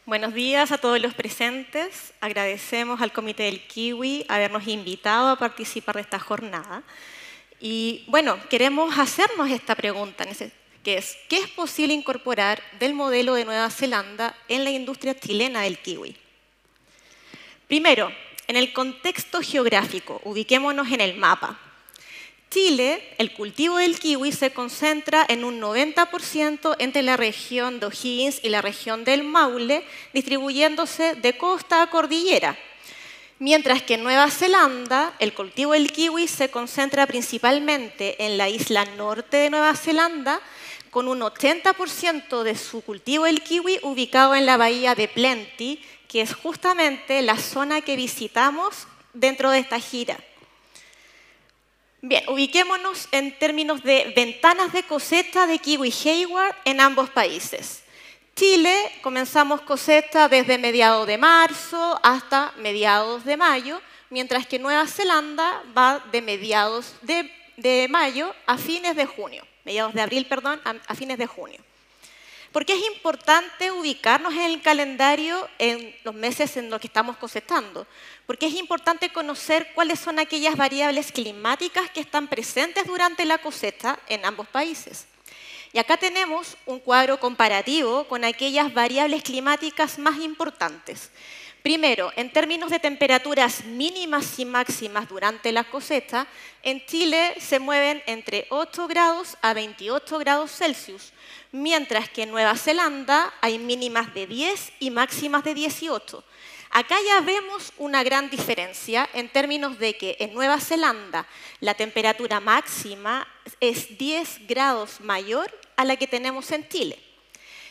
Buenos días a todos los presentes. Agradecemos al Comité del Kiwi habernos invitado a participar de esta jornada. Y bueno, queremos hacernos esta pregunta, que es, ¿qué es posible incorporar del modelo de Nueva Zelanda en la industria chilena del kiwi? Primero, en el contexto geográfico, ubiquémonos en el mapa. Chile, el cultivo del kiwi se concentra en un 90% entre la región de O'Higgins y la región del Maule, distribuyéndose de costa a cordillera. Mientras que en Nueva Zelanda, el cultivo del kiwi se concentra principalmente en la isla norte de Nueva Zelanda, con un 80% de su cultivo del kiwi ubicado en la bahía de Plenty, que es justamente la zona que visitamos dentro de esta gira. Bien, ubiquémonos en términos de ventanas de cosecha de kiwi Hayward en ambos países. Chile, comenzamos cosecha desde mediados de marzo hasta mediados de mayo, mientras que Nueva Zelanda va de mediados de mayo a fines de junio, mediados de abril, perdón, a fines de junio. ¿Por qué es importante ubicarnos en el calendario en los meses en los que estamos cosechando? Porque es importante conocer cuáles son aquellas variables climáticas que están presentes durante la cosecha en ambos países. Y acá tenemos un cuadro comparativo con aquellas variables climáticas más importantes. Primero, en términos de temperaturas mínimas y máximas durante la cosecha, en Chile se mueven entre 8 grados a 28 grados Celsius, mientras que en Nueva Zelanda hay mínimas de 10 y máximas de 18. Acá ya vemos una gran diferencia en términos de que en Nueva Zelanda la temperatura máxima es 10 grados mayor a la que tenemos en Chile.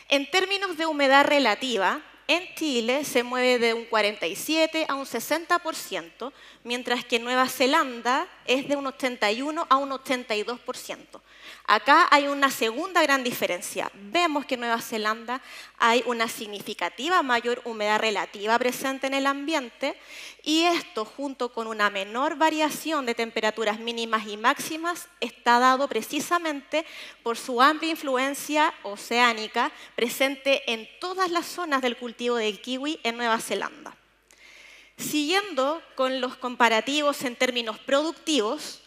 En términos de humedad relativa, en Chile se mueve de un 47 a un 60%, mientras que en Nueva Zelanda es de un 81 a un 82%. Acá hay una segunda gran diferencia. Vemos que en Nueva Zelanda hay una significativa mayor humedad relativa presente en el ambiente y esto, junto con una menor variación de temperaturas mínimas y máximas, está dado precisamente por su amplia influencia oceánica presente en todas las zonas del cultivo del kiwi en Nueva Zelanda. Siguiendo con los comparativos en términos productivos,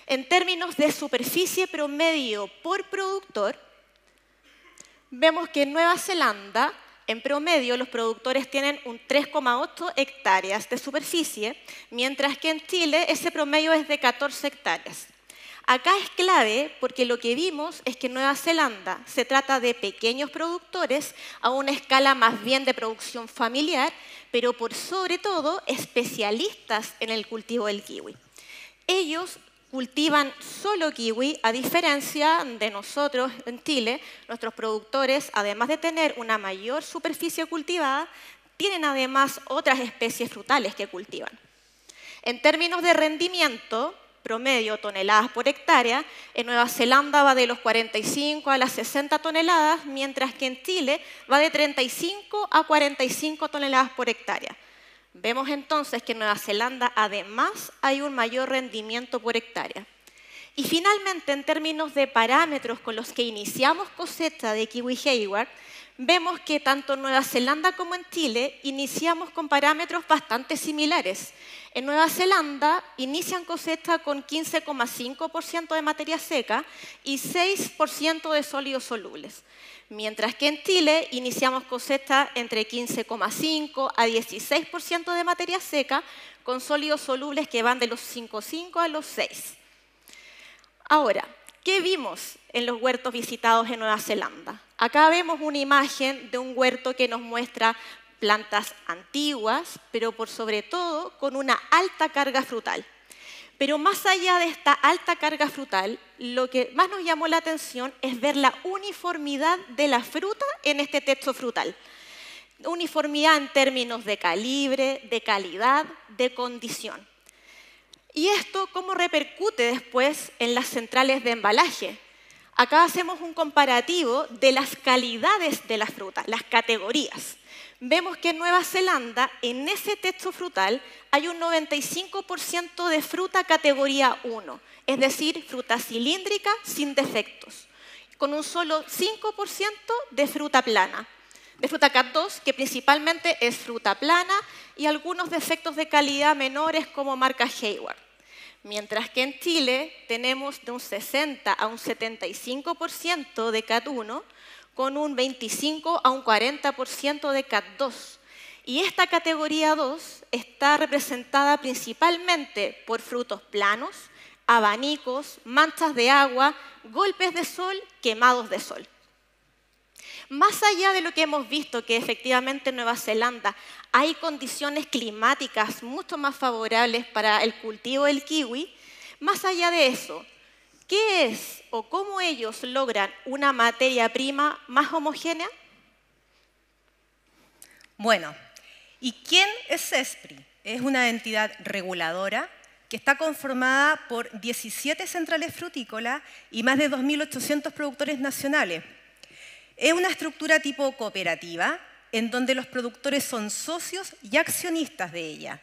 en términos de superficie promedio por productor, vemos que en Nueva Zelanda, en promedio, los productores tienen un 3,8 hectáreas de superficie, mientras que en Chile ese promedio es de 14 hectáreas. Acá es clave porque lo que vimos es que en Nueva Zelanda se trata de pequeños productores a una escala más bien de producción familiar, pero por sobre todo especialistas en el cultivo del kiwi. Ellos cultivan solo kiwi, a diferencia de nosotros en Chile. Nuestros productores, además de tener una mayor superficie cultivada, tienen además otras especies frutales que cultivan. En términos de rendimiento promedio, toneladas por hectárea, en Nueva Zelanda va de los 45 a las 60 toneladas, mientras que en Chile va de 35 a 45 toneladas por hectárea. Vemos entonces que en Nueva Zelanda además hay un mayor rendimiento por hectárea. Y finalmente, en términos de parámetros con los que iniciamos cosecha de kiwi Hayward, vemos que tanto en Nueva Zelanda como en Chile iniciamos con parámetros bastante similares. En Nueva Zelanda inician cosecha con 15,5% de materia seca y 6% de sólidos solubles. Mientras que en Chile iniciamos cosecha entre 15,5 a 16% de materia seca, con sólidos solubles que van de los 5,5 a los 6. Ahora, ¿qué vimos en los huertos visitados en Nueva Zelanda? Acá vemos una imagen de un huerto que nos muestra plantas antiguas, pero por sobre todo con una alta carga frutal. Pero más allá de esta alta carga frutal, lo que más nos llamó la atención es ver la uniformidad de la fruta en este texto frutal. Uniformidad en términos de calibre, de calidad, de condición. ¿Y esto cómo repercute después en las centrales de embalaje? Acá hacemos un comparativo de las calidades de la fruta, las categorías. Vemos que en Nueva Zelanda, en ese texto frutal, hay un 95% de fruta categoría 1, es decir, fruta cilíndrica sin defectos, con un solo 5% de fruta plana. de fruta CAT 2, que principalmente es fruta plana y algunos defectos de calidad menores como marca Hayward. Mientras que en Chile tenemos de un 60 a un 75% de CAT 1, con un 25 a un 40% de CAT 2. Y esta categoría 2 está representada principalmente por frutos planos, abanicos, manchas de agua, golpes de sol, quemados de sol. Más allá de lo que hemos visto, que efectivamente en Nueva Zelanda hay condiciones climáticas mucho más favorables para el cultivo del kiwi, más allá de eso, ¿qué es o cómo ellos logran una materia prima más homogénea? Bueno, ¿y quién es CESPRI? Es una entidad reguladora que está conformada por 17 centrales frutícolas y más de 2.800 productores nacionales. Es una estructura tipo cooperativa, en donde los productores son socios y accionistas de ella.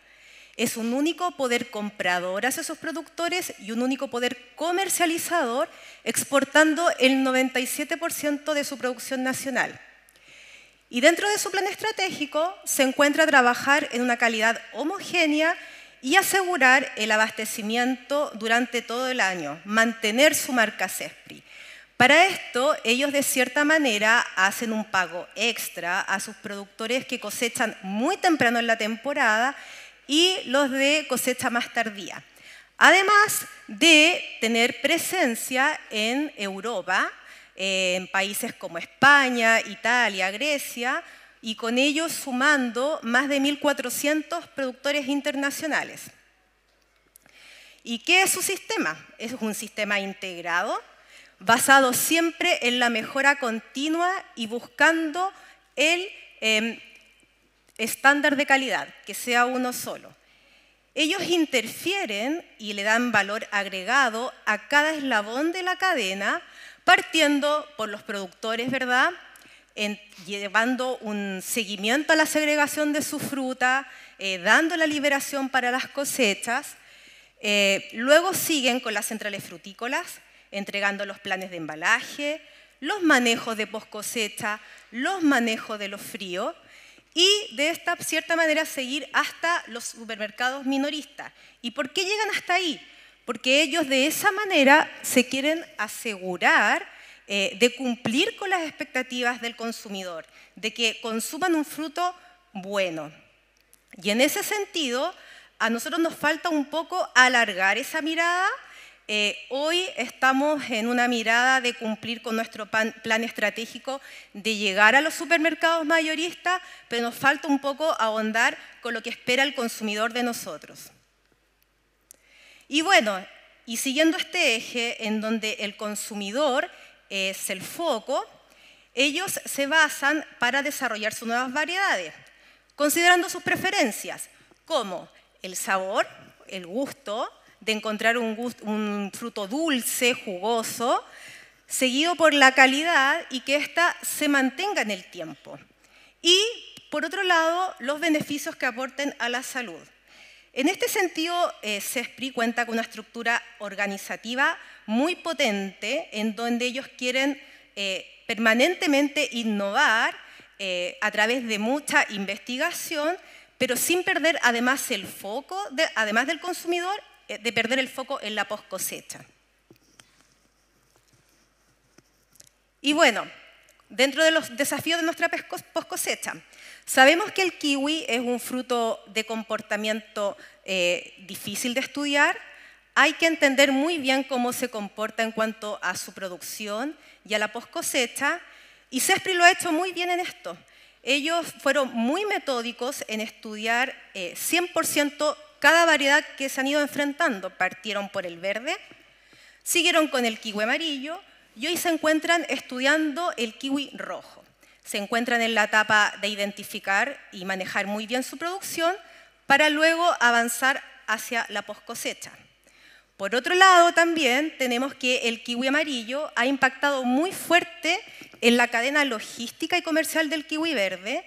Es un único poder comprador hacia sus productores y un único poder comercializador, exportando el 97% de su producción nacional. Y dentro de su plan estratégico se encuentra trabajar en una calidad homogénea y asegurar el abastecimiento durante todo el año, mantener su marca CESPRI. Para esto, ellos de cierta manera hacen un pago extra a sus productores que cosechan muy temprano en la temporada y los de cosecha más tardía. Además de tener presencia en Europa, en países como España, Italia, Grecia, y con ellos sumando más de 1.400 productores internacionales. ¿Y qué es su sistema? Es un sistema integrado, basado siempre en la mejora continua y buscando el estándar de calidad, que sea uno solo. Ellos interfieren y le dan valor agregado a cada eslabón de la cadena, partiendo por los productores, ¿verdad?, llevando un seguimiento a la segregación de su fruta, dando la liberación para las cosechas. Luego siguen con las centrales frutícolas, entregando los planes de embalaje, los manejos de post-cosecha, los manejos de los fríos y de esta cierta manera seguir hasta los supermercados minoristas. ¿Y por qué llegan hasta ahí? Porque ellos de esa manera se quieren asegurar de cumplir con las expectativas del consumidor, de que consuman un fruto bueno. Y en ese sentido, a nosotros nos falta un poco alargar esa mirada. Hoy estamos en una mirada de cumplir con nuestro plan estratégico de llegar a los supermercados mayoristas, pero nos falta un poco ahondar con lo que espera el consumidor de nosotros. Y bueno, y siguiendo este eje en donde el consumidor es el foco, ellos se basan para desarrollar sus nuevas variedades, considerando sus preferencias, como el sabor, el gusto, de encontrar un fruto dulce, jugoso, seguido por la calidad y que ésta se mantenga en el tiempo. Y, por otro lado, los beneficios que aporten a la salud. En este sentido, CESPRI cuenta con una estructura organizativa muy potente en donde ellos quieren permanentemente innovar a través de mucha investigación, pero sin perder además el foco, además del consumidor, de perder el foco en la post-cosecha. Y bueno, dentro de los desafíos de nuestra post-cosecha, sabemos que el kiwi es un fruto de comportamiento difícil de estudiar. Hay que entender muy bien cómo se comporta en cuanto a su producción y a la post-cosecha, y CESPRI lo ha hecho muy bien en esto. Ellos fueron muy metódicos en estudiar 100% cada variedad que se han ido enfrentando. Partieron por el verde, siguieron con el kiwi amarillo y hoy se encuentran estudiando el kiwi rojo. Se encuentran en la etapa de identificar y manejar muy bien su producción para luego avanzar hacia la post-cosecha. Por otro lado, también tenemos que el kiwi amarillo ha impactado muy fuerte en la cadena logística y comercial del kiwi verde.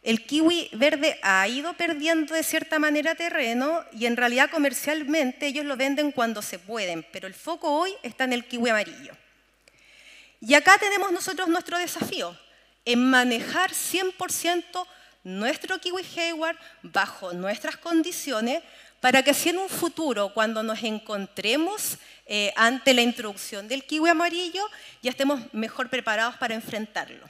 El kiwi verde ha ido perdiendo de cierta manera terreno y en realidad comercialmente ellos lo venden cuando se pueden, pero el foco hoy está en el kiwi amarillo. Y acá tenemos nosotros nuestro desafío, en manejar 100% nuestro kiwi Hayward bajo nuestras condiciones para que así en un futuro, cuando nos encontremos ante la introducción del kiwi amarillo, ya estemos mejor preparados para enfrentarlo.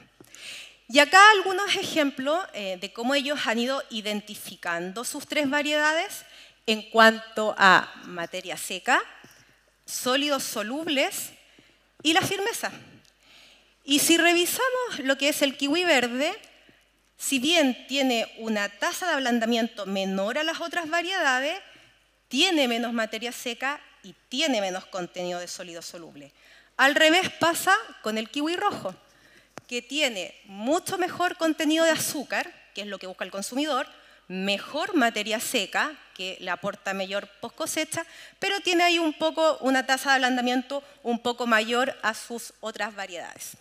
Y acá algunos ejemplos de cómo ellos han ido identificando sus 3 variedades en cuanto a materia seca, sólidos solubles y la firmeza. Y si revisamos lo que es el kiwi verde, si bien tiene una tasa de ablandamiento menor a las otras variedades, tiene menos materia seca y tiene menos contenido de sólido soluble. Al revés pasa con el kiwi rojo, que tiene mucho mejor contenido de azúcar, que es lo que busca el consumidor, mejor materia seca, que le aporta mayor post cosecha, pero tiene ahí un poco una tasa de ablandamiento un poco mayor a sus otras variedades.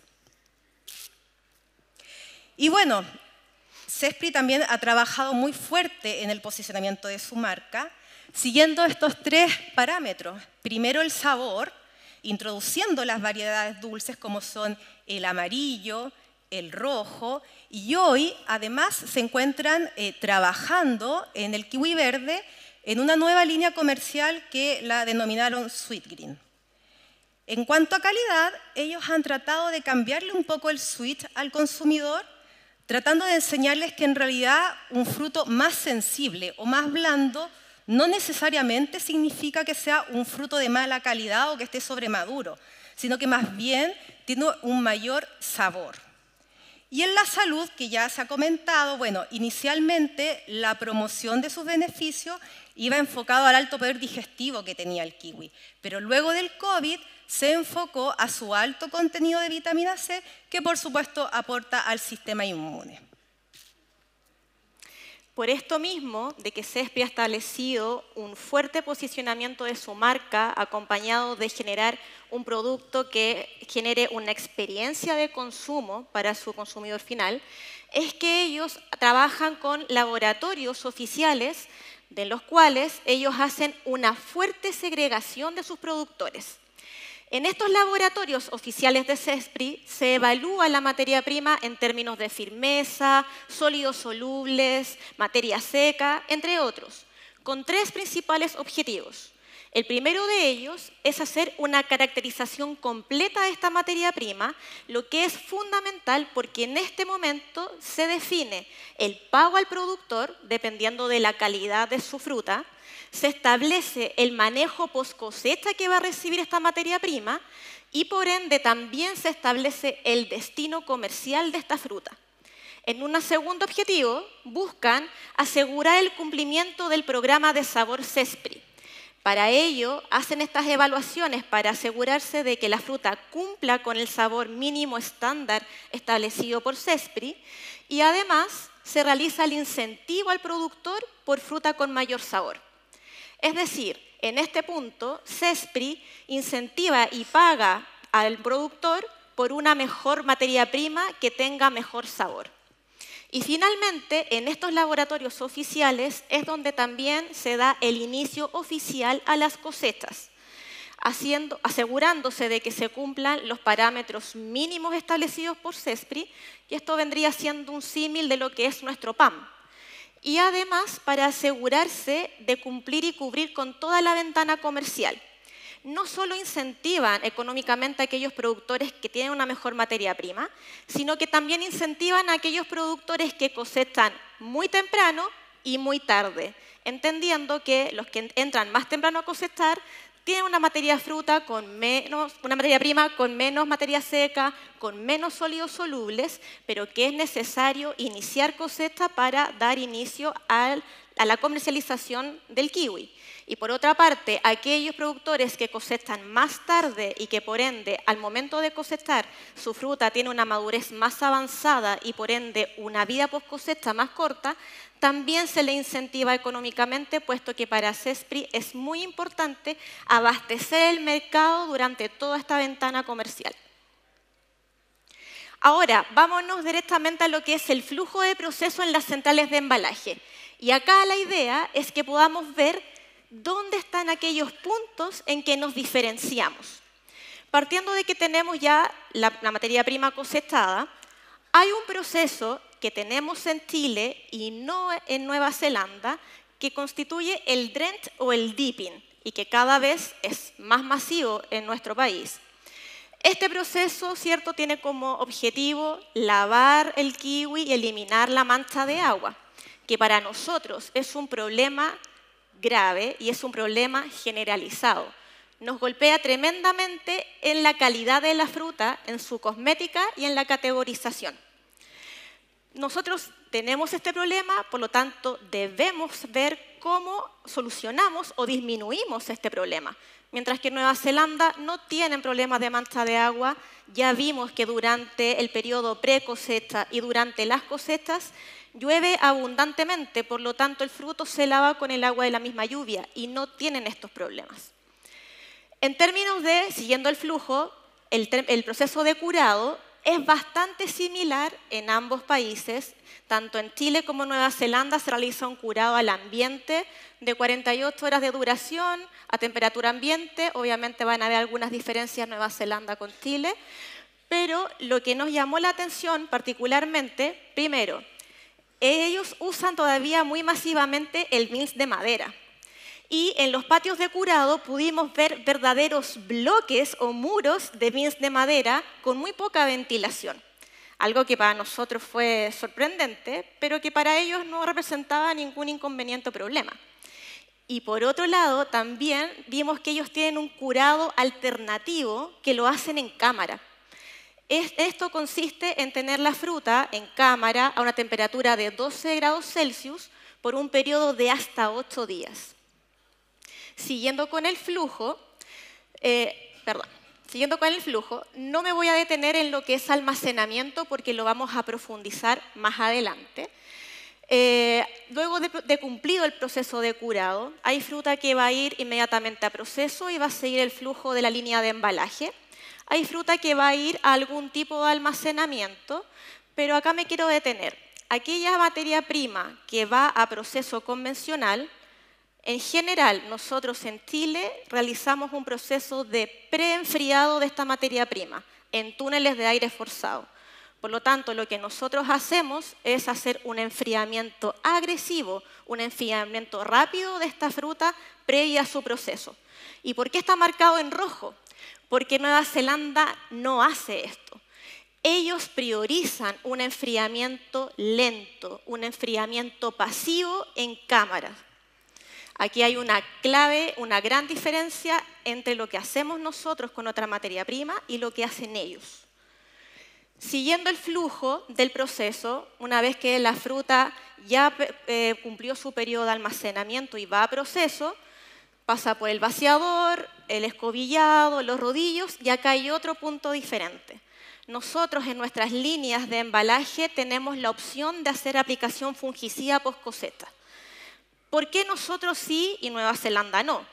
Y bueno, Zespri también ha trabajado muy fuerte en el posicionamiento de su marca, siguiendo estos 3 parámetros. Primero el sabor, introduciendo las variedades dulces como son el amarillo, el rojo, y hoy además se encuentran trabajando en el kiwi verde en una nueva línea comercial que la denominaron Sweet Green. En cuanto a calidad, ellos han tratado de cambiarle un poco el switch al consumidor, tratando de enseñarles que en realidad un fruto más sensible o más blando no necesariamente significa que sea un fruto de mala calidad o que esté sobremaduro, sino que más bien tiene un mayor sabor. Y en la salud, que ya se ha comentado, bueno, inicialmente la promoción de sus beneficios iba enfocado al alto poder digestivo que tenía el kiwi, pero luego del COVID se enfocó a su alto contenido de vitamina C, que por supuesto aporta al sistema inmune. Por esto mismo, de que Zespri ha establecido un fuerte posicionamiento de su marca, acompañado de generar un producto que genere una experiencia de consumo para su consumidor final, es que ellos trabajan con laboratorios oficiales, de los cuales ellos hacen una fuerte segregación de sus productores. En estos laboratorios oficiales de Zespri se evalúa la materia prima en términos de firmeza, sólidos solubles, materia seca, entre otros, con 3 principales objetivos. El primero de ellos es hacer una caracterización completa de esta materia prima, lo que es fundamental porque en este momento se define el pago al productor dependiendo de la calidad de su fruta, se establece el manejo post cosecha que va a recibir esta materia prima y por ende también se establece el destino comercial de esta fruta. En un segundo objetivo, buscan asegurar el cumplimiento del programa de sabor Zespri. Para ello, hacen estas evaluaciones para asegurarse de que la fruta cumpla con el sabor mínimo estándar establecido por Zespri y además se realiza el incentivo al productor por fruta con mayor sabor. Es decir, en este punto, Zespri incentiva y paga al productor por una mejor materia prima que tenga mejor sabor. Y finalmente, en estos laboratorios oficiales es donde también se da el inicio oficial a las cosechas, asegurándose de que se cumplan los parámetros mínimos establecidos por Zespri, y esto vendría siendo un símil de lo que es nuestro PAM. Y además para asegurarse de cumplir y cubrir con toda la ventana comercial. No solo incentivan económicamente a aquellos productores que tienen una mejor materia prima, sino que también incentivan a aquellos productores que cosechan muy temprano y muy tarde, entendiendo que los que entran más temprano a cosechar tienen una materia prima con menos materia seca, con menos sólidos solubles, pero que es necesario iniciar cosecha para dar inicio a la comercialización del kiwi. Y por otra parte, aquellos productores que cosechan más tarde y que por ende al momento de cosechar su fruta tiene una madurez más avanzada y por ende una vida post cosecha más corta, también se le incentiva económicamente, puesto que para Zespri es muy importante abastecer el mercado durante toda esta ventana comercial. Ahora, vámonos directamente a lo que es el flujo de proceso en las centrales de embalaje. Y acá la idea es que podamos ver dónde están aquellos puntos en que nos diferenciamos. Partiendo de que tenemos ya la materia prima cosechada, Hay un proceso que tenemos en Chile y no en Nueva Zelanda que constituye el drench o el dipping y que cada vez es más masivo en nuestro país. Este proceso, ¿cierto?, tiene como objetivo lavar el kiwi y eliminar la mancha de agua, que para nosotros es un problema grave y es un problema generalizado. Nos golpea tremendamente en la calidad de la fruta, en su cosmética y en la categorización. Nosotros tenemos este problema, por lo tanto, debemos ver cómo solucionamos o disminuimos este problema. Mientras que en Nueva Zelanda no tienen problemas de mancha de agua, ya vimos que durante el periodo pre-cosecha y durante las cosechas llueve abundantemente, por lo tanto el fruto se lava con el agua de la misma lluvia y no tienen estos problemas. En términos de, siguiendo el flujo, el proceso de curado es bastante similar en ambos países. Tanto en Chile como en Nueva Zelanda se realiza un curado al ambiente de 48 horas de duración a temperatura ambiente. Obviamente van a haber algunas diferencias en Nueva Zelanda con Chile, pero lo que nos llamó la atención particularmente, primero, ellos usan todavía muy masivamente el vinç de madera. Y en los patios de curado pudimos ver verdaderos bloques o muros de vinç de madera con muy poca ventilación. Algo que para nosotros fue sorprendente, pero que para ellos no representaba ningún inconveniente o problema. Y por otro lado, también vimos que ellos tienen un curado alternativo que lo hacen en cámara. Esto consiste en tener la fruta en cámara a una temperatura de 12 grados Celsius por un periodo de hasta 8 días. Siguiendo con el flujo, no me voy a detener en lo que es almacenamiento porque lo vamos a profundizar más adelante. Luego de cumplido el proceso de curado, hay fruta que va a ir inmediatamente a proceso y va a seguir el flujo de la línea de embalaje. Hay fruta que va a ir a algún tipo de almacenamiento, pero acá me quiero detener. Aquella materia prima que va a proceso convencional, en general, nosotros en Chile realizamos un proceso de preenfriado de esta materia prima en túneles de aire forzado. Por lo tanto, lo que nosotros hacemos es hacer un enfriamiento agresivo, un enfriamiento rápido de esta fruta previa a su proceso. ¿Y por qué está marcado en rojo? Porque Nueva Zelanda no hace esto. Ellos priorizan un enfriamiento lento, un enfriamiento pasivo en cámaras. Aquí hay una clave, una gran diferencia entre lo que hacemos nosotros con otra materia prima y lo que hacen ellos. Siguiendo el flujo del proceso, una vez que la fruta ya cumplió su periodo de almacenamiento y va a proceso, pasa por el vaciador, el escobillado, los rodillos, y acá hay otro punto diferente. Nosotros en nuestras líneas de embalaje tenemos la opción de hacer aplicación fungicida post-cosecha. ¿Por qué nosotros sí y Nueva Zelanda no?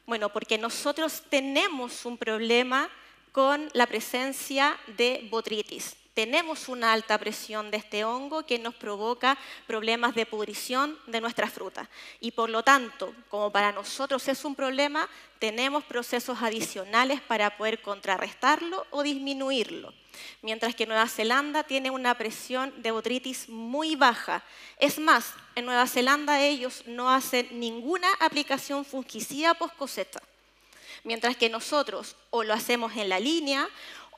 Bueno, porque nosotros tenemos un problema con la presencia de botrytis. Tenemos una alta presión de este hongo que nos provoca problemas de pudrición de nuestra fruta. Y por lo tanto, como para nosotros es un problema, tenemos procesos adicionales para poder contrarrestarlo o disminuirlo. Mientras que Nueva Zelanda tiene una presión de botrytis muy baja. Es más, en Nueva Zelanda ellos no hacen ninguna aplicación fungicida post-cosecha. Mientras que nosotros o lo hacemos en la línea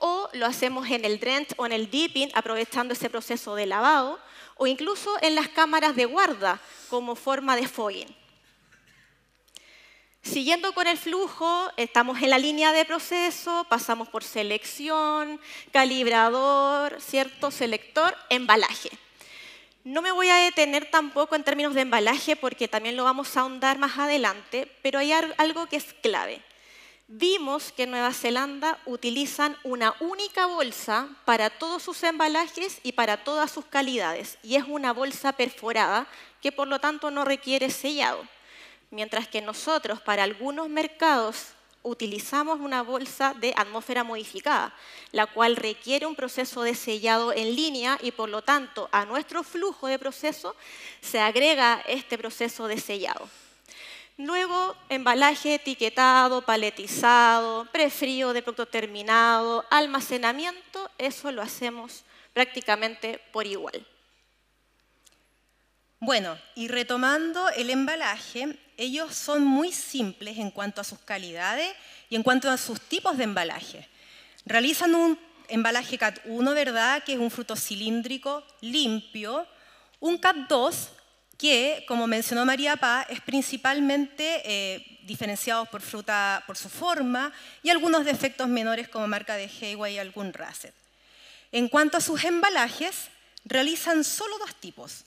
o lo hacemos en el drench o en el dipping, aprovechando ese proceso de lavado, o incluso en las cámaras de guarda como forma de fogging. Siguiendo con el flujo, estamos en la línea de proceso, pasamos por selección, calibrador, ¿cierto? Selector, embalaje. No me voy a detener tampoco en términos de embalaje porque también lo vamos a ahondar más adelante, pero hay algo que es clave. Vimos que en Nueva Zelanda utilizan una única bolsa para todos sus embalajes y para todas sus calidades, y es una bolsa perforada que por lo tanto no requiere sellado. Mientras que nosotros para algunos mercados utilizamos una bolsa de atmósfera modificada, la cual requiere un proceso de sellado en línea y por lo tanto a nuestro flujo de proceso se agrega este proceso de sellado. Luego, embalaje etiquetado, paletizado, prefrío de producto terminado, almacenamiento, eso lo hacemos prácticamente por igual. Bueno, y retomando el embalaje, ellos son muy simples en cuanto a sus calidades y en cuanto a sus tipos de embalaje. Realizan un embalaje CAT 1, ¿verdad?, que es un fruto cilíndrico, limpio, un CAT 2, que, como mencionó María Paz, es principalmente diferenciado por fruta, por su forma y algunos defectos menores como marca de Heiwa y algún Rasset. En cuanto a sus embalajes, realizan solo dos tipos.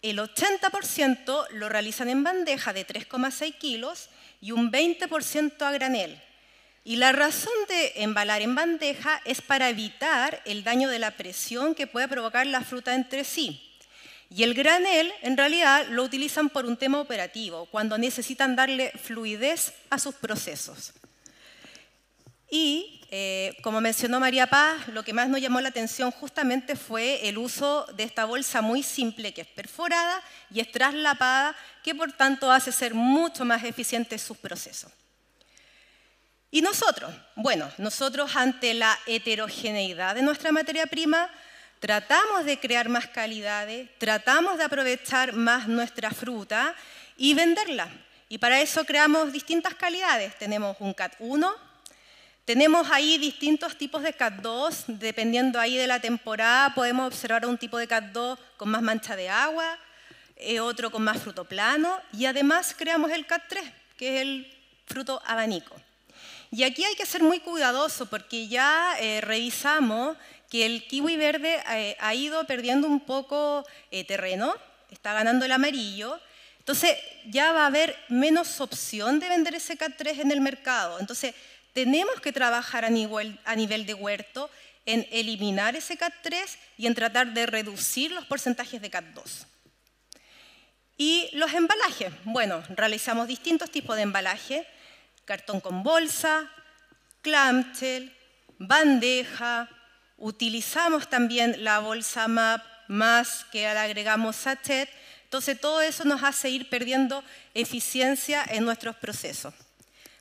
El 80% lo realizan en bandeja de 3,6 kilos y un 20% a granel. Y la razón de embalar en bandeja es para evitar el daño de la presión que puede provocar la fruta entre sí. Y el granel, en realidad, lo utilizan por un tema operativo, cuando necesitan darle fluidez a sus procesos. Y, como mencionó María Paz, lo que más nos llamó la atención justamente fue el uso de esta bolsa muy simple, que es perforada y es traslapada, que por tanto hace ser mucho más eficientes sus procesos. ¿Y nosotros? Bueno, nosotros ante la heterogeneidad de nuestra materia prima, tratamos de crear más calidades, tratamos de aprovechar más nuestra fruta y venderla. Y para eso creamos distintas calidades. Tenemos un CAT 1, tenemos ahí distintos tipos de CAT 2, dependiendo ahí de la temporada, podemos observar un tipo de CAT 2 con más mancha de agua, otro con más fruto plano, y además creamos el CAT 3, que es el fruto abanico. Y aquí hay que ser muy cuidadoso porque ya revisamos que el kiwi verde ha ido perdiendo un poco terreno, está ganando el amarillo, entonces ya va a haber menos opción de vender ese CAT 3 en el mercado. Entonces tenemos que trabajar a nivel de huerto en eliminar ese CAT 3 y en tratar de reducir los porcentajes de CAT 2. Y los embalajes, bueno, realizamos distintos tipos de embalaje, cartón con bolsa, clamshell, bandeja, utilizamos también la bolsa MAP más que le agregamos sachet, entonces todo eso nos hace ir perdiendo eficiencia en nuestros procesos.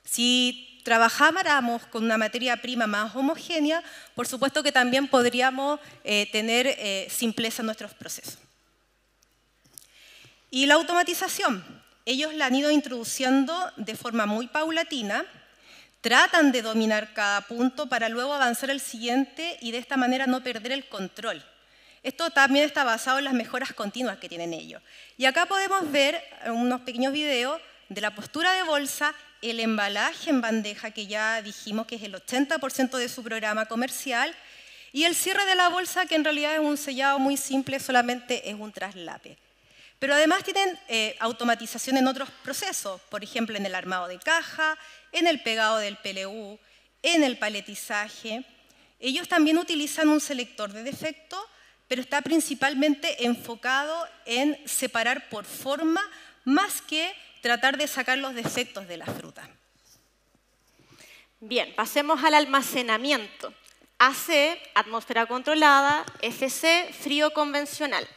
Si trabajáramos con una materia prima más homogénea, por supuesto que también podríamos tener simpleza en nuestros procesos. Y la automatización, ellos la han ido introduciendo de forma muy paulatina, tratan de dominar cada punto para luego avanzar al siguiente y de esta manera no perder el control. Esto también está basado en las mejoras continuas que tienen ellos. Y acá podemos ver unos pequeños videos de la postura de bolsa, el embalaje en bandeja, que ya dijimos que es el 80% de su programa comercial, y el cierre de la bolsa, que en realidad es un sellado muy simple, solamente es un traslape. Pero además tienen automatización en otros procesos, por ejemplo, en el armado de caja, en el pegado del PLU, en el paletizaje. Ellos también utilizan un selector de defectos, pero está principalmente enfocado en separar por forma, más que tratar de sacar los defectos de la fruta. Bien, pasemos al almacenamiento. AC, atmósfera controlada, FC, frío convencional.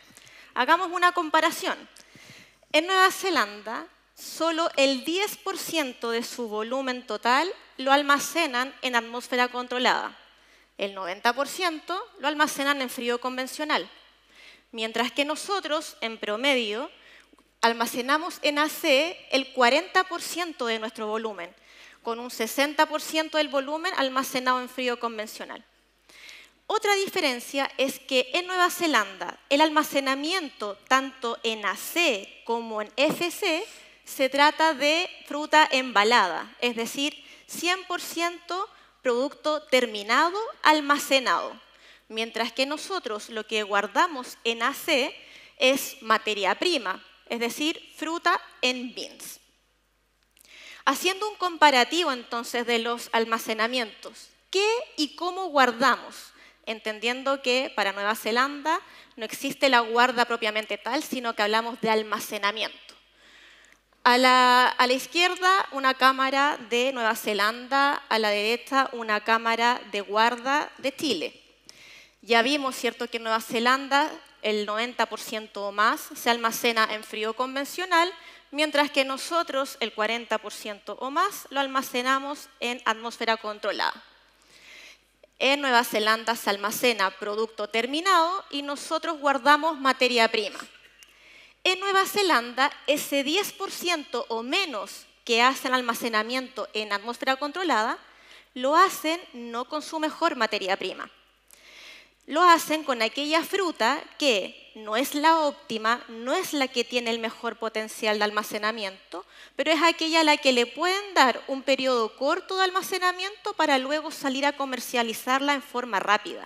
Hagamos una comparación. En Nueva Zelanda, solo el 10% de su volumen total lo almacenan en atmósfera controlada. El 90% lo almacenan en frío convencional. Mientras que nosotros, en promedio, almacenamos en AC el 40% de nuestro volumen, con un 60% del volumen almacenado en frío convencional. Otra diferencia es que en Nueva Zelanda el almacenamiento tanto en AC como en FC se trata de fruta embalada, es decir, 100% producto terminado, almacenado, mientras que nosotros lo que guardamos en AC es materia prima, es decir, fruta en bins. Haciendo un comparativo entonces de los almacenamientos, ¿qué y cómo guardamos? Entendiendo que para Nueva Zelanda no existe la guarda propiamente tal, sino que hablamos de almacenamiento. A la izquierda, una cámara de Nueva Zelanda, a la derecha, una cámara de guarda de Chile. Ya vimos, ¿cierto?, que en Nueva Zelanda el 90% o más se almacena en frío convencional, mientras que nosotros el 40% o más lo almacenamos en atmósfera controlada. En Nueva Zelanda se almacena producto terminado y nosotros guardamos materia prima. En Nueva Zelanda, ese 10% o menos que hacen almacenamiento en atmósfera controlada, lo hacen no con su mejor materia prima. Lo hacen con aquella fruta que no es la óptima, no es la que tiene el mejor potencial de almacenamiento, pero es aquella a la que le pueden dar un periodo corto de almacenamiento para luego salir a comercializarla en forma rápida.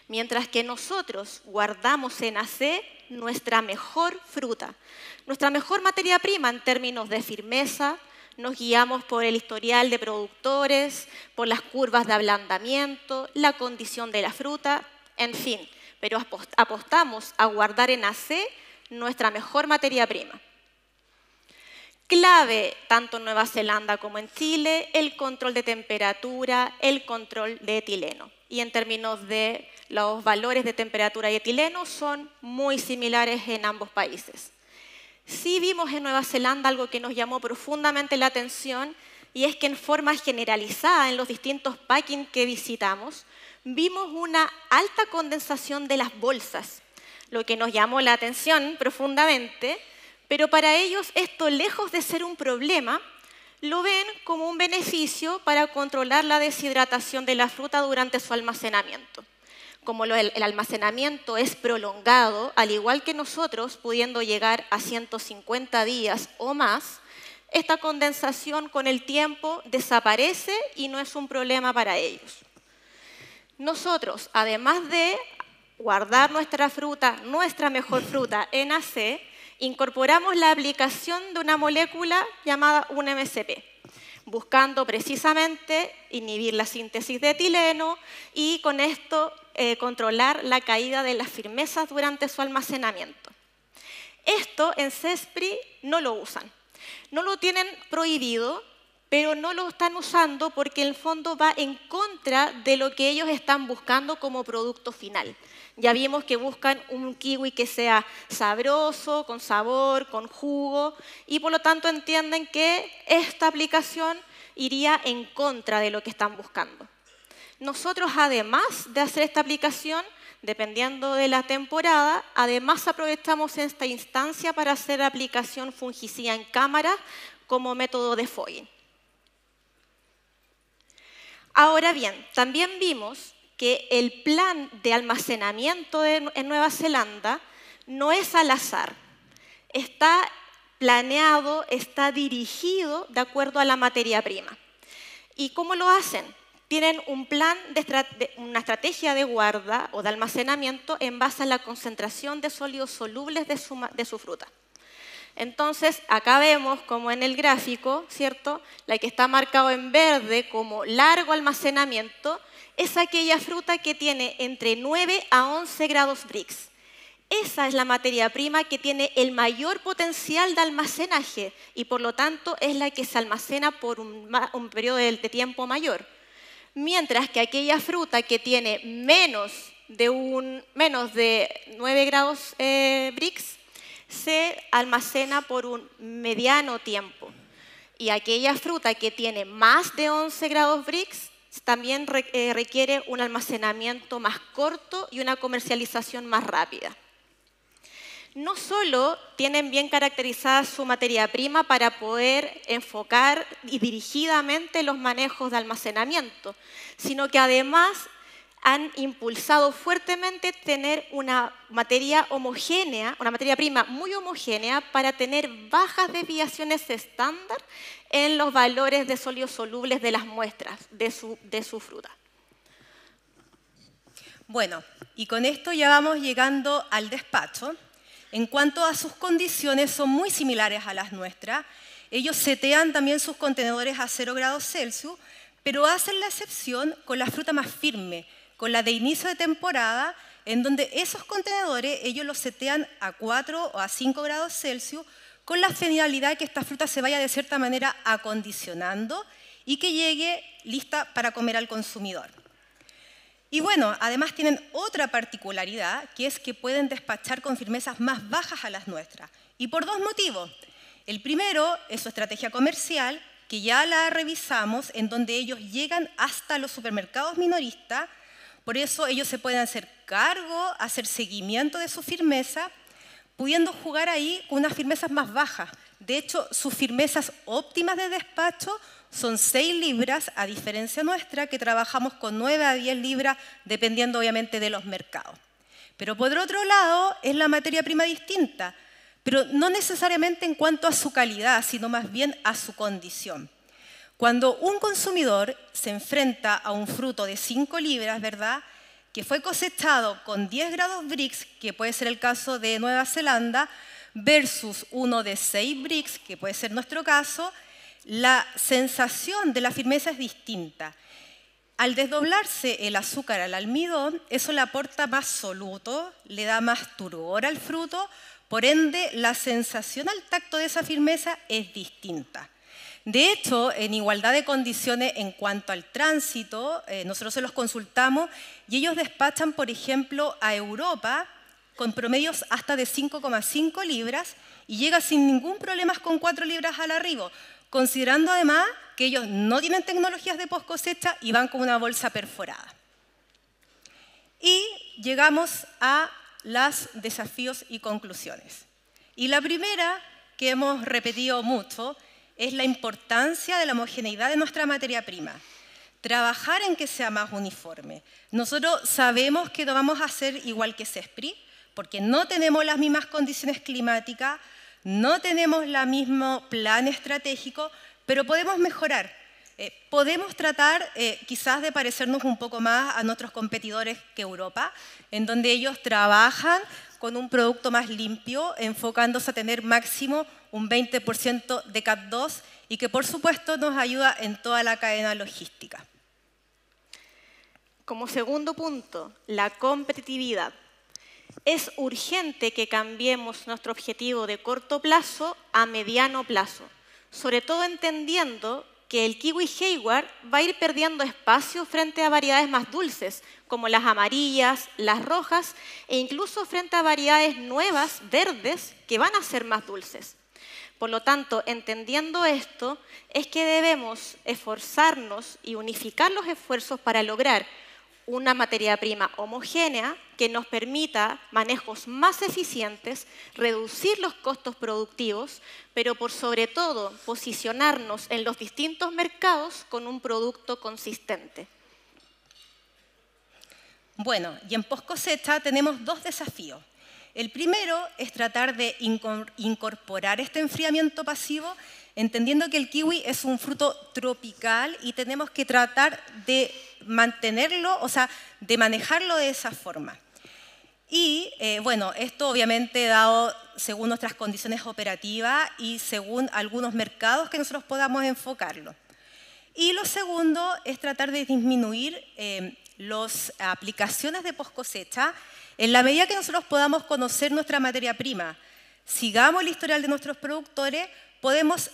Mientras que nosotros guardamos en AC nuestra mejor fruta, nuestra mejor materia prima en términos de firmeza. Nos guiamos por el historial de productores, por las curvas de ablandamiento, la condición de la fruta, en fin, pero apostamos a guardar en AC nuestra mejor materia prima. Clave, tanto en Nueva Zelanda como en Chile, el control de temperatura, el control de etileno. Y en términos de los valores de temperatura y etileno son muy similares en ambos países. Sí vimos en Nueva Zelanda algo que nos llamó profundamente la atención y es que en forma generalizada en los distintos packings que visitamos vimos una alta condensación de las bolsas, lo que nos llamó la atención profundamente, pero para ellos esto, lejos de ser un problema, lo ven como un beneficio para controlar la deshidratación de la fruta durante su almacenamiento. Como el almacenamiento es prolongado, al igual que nosotros, pudiendo llegar a 150 días o más, esta condensación con el tiempo desaparece y no es un problema para ellos. Nosotros, además de guardar nuestra fruta, nuestra mejor fruta en AC, incorporamos la aplicación de una molécula llamada 1-MSP, buscando precisamente inhibir la síntesis de etileno y con esto controlar la caída de las firmezas durante su almacenamiento. Esto en CESPRI no lo usan. No lo tienen prohibido, pero no lo están usando porque en el fondo va en contra de lo que ellos están buscando como producto final. Ya vimos que buscan un kiwi que sea sabroso, con sabor, con jugo, y por lo tanto entienden que esta aplicación iría en contra de lo que están buscando. Nosotros, además de hacer esta aplicación, dependiendo de la temporada, además aprovechamos esta instancia para hacer aplicación fungicida en cámara como método de fogging. Ahora bien, también vimos que el plan de almacenamiento en Nueva Zelanda no es al azar. Está planeado, está dirigido de acuerdo a la materia prima. ¿Y cómo lo hacen? Tienen un plan, una estrategia de guarda o de almacenamiento en base a la concentración de sólidos solubles de su fruta. Entonces, acá vemos como en el gráfico, ¿cierto? La que está marcado en verde como largo almacenamiento es aquella fruta que tiene entre 9 a 11 grados Brix. Esa es la materia prima que tiene el mayor potencial de almacenaje y por lo tanto es la que se almacena por un periodo de tiempo mayor. Mientras que aquella fruta que tiene menos de 9 grados Brix se almacena por un mediano tiempo. Y aquella fruta que tiene más de 11 grados Brix también requiere un almacenamiento más corto y una comercialización más rápida. No solo tienen bien caracterizada su materia prima para poder enfocar y dirigidamente los manejos de almacenamiento, sino que además han impulsado fuertemente tener una materia homogénea, una materia prima muy homogénea para tener bajas desviaciones estándar en los valores de sólidos solubles de las muestras de su fruta. Bueno, y con esto ya vamos llegando al despacho. En cuanto a sus condiciones, son muy similares a las nuestras. Ellos setean también sus contenedores a 0 grados Celsius, pero hacen la excepción con la fruta más firme, con la de inicio de temporada, en donde esos contenedores ellos los setean a 4 o a 5 grados Celsius, con la finalidad que esta fruta se vaya de cierta manera acondicionando y que llegue lista para comer al consumidor. Y bueno, además tienen otra particularidad, que es que pueden despachar con firmezas más bajas a las nuestras. Y por dos motivos. El primero es su estrategia comercial, que ya la revisamos, en donde ellos llegan hasta los supermercados minoristas. Por eso ellos se pueden hacer cargo, hacer seguimiento de su firmeza, pudiendo jugar ahí con unas firmezas más bajas. De hecho, sus firmezas óptimas de despacho son 6 libras, a diferencia nuestra, que trabajamos con 9 a 10 libras, dependiendo obviamente de los mercados. Pero por otro lado, es la materia prima distinta, pero no necesariamente en cuanto a su calidad, sino más bien a su condición. Cuando un consumidor se enfrenta a un fruto de 5 libras, ¿verdad?, que fue cosechado con 10 grados Brix, que puede ser el caso de Nueva Zelanda, versus uno de 6 Brix, que puede ser nuestro caso, la sensación de la firmeza es distinta. Al desdoblarse el azúcar al almidón, eso le aporta más soluto, le da más turgor al fruto, por ende la sensación al tacto de esa firmeza es distinta. De hecho, en igualdad de condiciones en cuanto al tránsito, nosotros se los consultamos y ellos despachan, por ejemplo, a Europa con promedios hasta de 5,5 libras y llega sin ningún problema con 4 libras al arribo, considerando además que ellos no tienen tecnologías de post cosecha y van con una bolsa perforada. Y llegamos a los desafíos y conclusiones. Y la primera, que hemos repetido mucho, es la importancia de la homogeneidad de nuestra materia prima. Trabajar en que sea más uniforme. Nosotros sabemos que no vamos a hacer igual que CESPRI, porque no tenemos las mismas condiciones climáticas, no tenemos el mismo plan estratégico, pero podemos mejorar. Podemos tratar quizás de parecernos un poco más a nuestros competidores que Europa, en donde ellos trabajan con un producto más limpio, enfocándose a tener máximo un 20% de CAT2 y que por supuesto nos ayuda en toda la cadena logística. Como segundo punto, la competitividad. Es urgente que cambiemos nuestro objetivo de corto plazo a mediano plazo, sobre todo entendiendo que el kiwi Hayward va a ir perdiendo espacio frente a variedades más dulces, como las amarillas, las rojas, e incluso frente a variedades nuevas, verdes, que van a ser más dulces. Por lo tanto, entendiendo esto, es que debemos esforzarnos y unificar los esfuerzos para lograr una materia prima homogénea que nos permita manejos más eficientes, reducir los costos productivos, pero por sobre todo posicionarnos en los distintos mercados con un producto consistente. Bueno, y en post cosecha tenemos 2 desafíos. El primero es tratar de incorporar este enfriamiento pasivo, entendiendo que el kiwi es un fruto tropical y tenemos que tratar de mantenerlo, o sea, de manejarlo de esa forma. Y bueno, esto obviamente dado según nuestras condiciones operativas y según algunos mercados que nosotros podamos enfocarlo. Y lo segundo es tratar de disminuir las aplicaciones de post cosecha en la medida que nosotros podamos conocer nuestra materia prima. Sigamos el historial de nuestros productores, podemos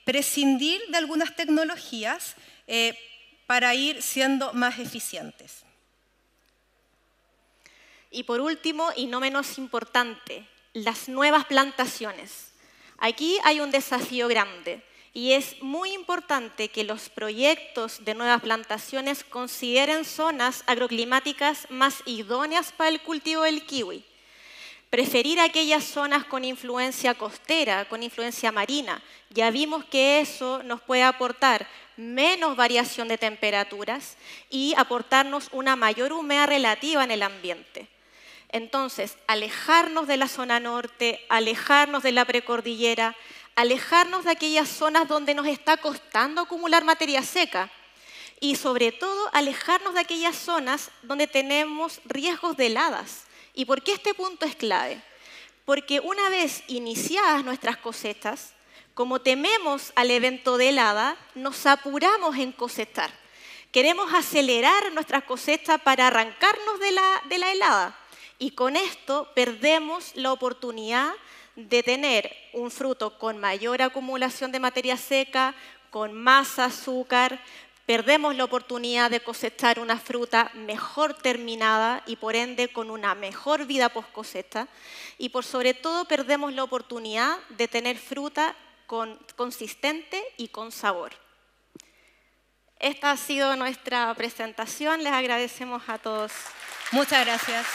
prescindir de algunas tecnologías para ir siendo más eficientes. Y por último, y no menos importante, las nuevas plantaciones. Aquí hay un desafío grande y es muy importante que los proyectos de nuevas plantaciones consideren zonas agroclimáticas más idóneas para el cultivo del kiwi. Preferir aquellas zonas con influencia costera, con influencia marina. Ya vimos que eso nos puede aportar menos variación de temperaturas y aportarnos una mayor humedad relativa en el ambiente. Entonces, alejarnos de la zona norte, alejarnos de la precordillera, alejarnos de aquellas zonas donde nos está costando acumular materia seca y sobre todo alejarnos de aquellas zonas donde tenemos riesgos de heladas. ¿Y por qué este punto es clave? Porque una vez iniciadas nuestras cosechas, como tememos al evento de helada, nos apuramos en cosechar. Queremos acelerar nuestras cosechas para arrancarnos de la helada y con esto perdemos la oportunidad de tener un fruto con mayor acumulación de materia seca, con más azúcar, perdemos la oportunidad de cosechar una fruta mejor terminada y por ende con una mejor vida post cosecha, y por sobre todo perdemos la oportunidad de tener fruta consistente y con sabor. Esta ha sido nuestra presentación, les agradecemos a todos. Muchas gracias.